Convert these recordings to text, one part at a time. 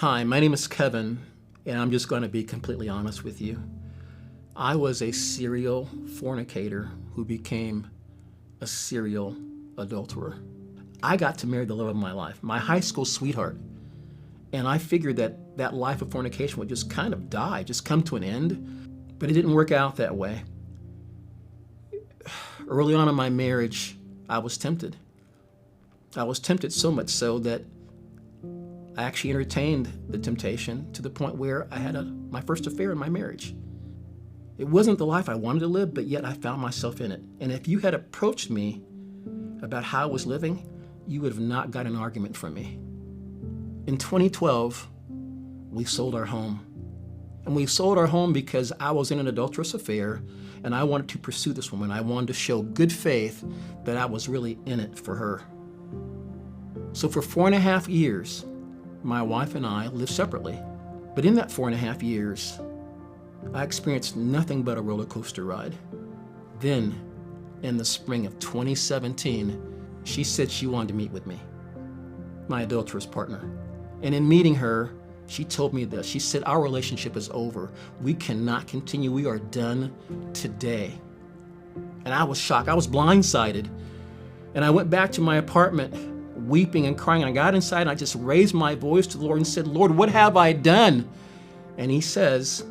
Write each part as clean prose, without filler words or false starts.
Hi, my name is Kevin, and I'm just going to be completely honest with you. I was a serial fornicator who became a serial adulterer. I got to marry the love of my life, my high school sweetheart, and I figured that that life of fornication would just kind of die, just come to an end, but it didn't work out that way. Early on in my marriage, I was tempted. I was tempted so much so that I actually entertained the temptation to the point where I had my first affair in my marriage. It wasn't the life I wanted to live, but yet I found myself in it. And if you had approached me about how I was living, you would have not got an argument from me. In 2012, we sold our home. And we sold our home because I was in an adulterous affair and I wanted to pursue this woman. I wanted to show good faith that I was really in it for her. So for 4.5 years, my wife and I lived separately. But in that 4.5 years, I experienced nothing but a roller coaster ride. Then, in the spring of 2017, she said she wanted to meet with me, my adulterous partner. And in meeting her, she told me this. She said, our relationship is over. We cannot continue. We are done today. And I was shocked. I was blindsided. And I went back to my apartment weeping and crying. And I got inside and I just raised my voice to the Lord and said, Lord, what have I done? And he says,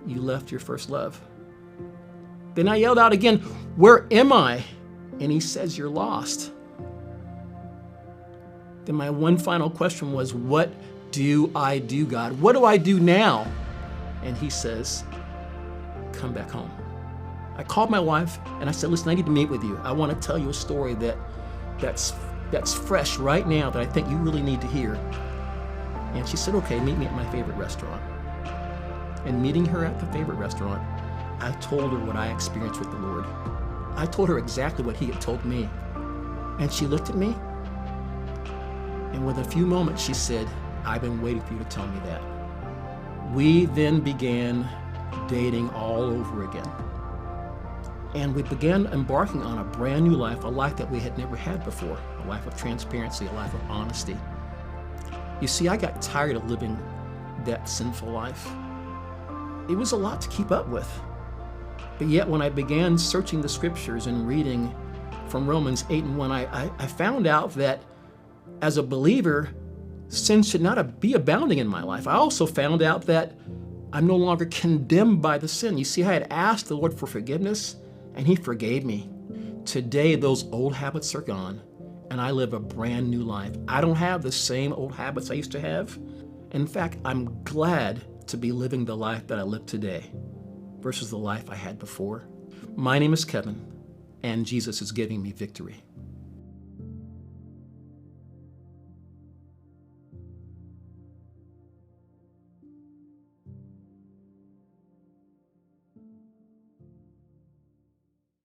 you left your first love. Then I yelled out again, where am I? And he says, you're lost. Then my one final question was, what do I do, God? What do I do now? And he says, come back home. I called my wife and I said, listen, I need to meet with you. I want to tell you a story that's fresh right now that I think you really need to hear. And she said, okay, meet me at my favorite restaurant. And meeting her at the favorite restaurant, I told her what I experienced with the Lord. I told her exactly what he had told me. And she looked at me, and with a few moments she said, I've been waiting for you to tell me that. We then began dating all over again. And we began embarking on a brand new life, a life that we had never had before, a life of transparency, a life of honesty. You see, I got tired of living that sinful life. It was a lot to keep up with. But yet when I began searching the scriptures and reading from Romans 8:1, I found out that as a believer, sin should not be abounding in my life. I also found out that I'm no longer condemned by the sin. You see, I had asked the Lord for forgiveness and he forgave me. Today, those old habits are gone and I live a brand new life. I don't have the same old habits I used to have. In fact, I'm glad to be living the life that I live today versus the life I had before. My name is Kevin, and Jesus is giving me victory.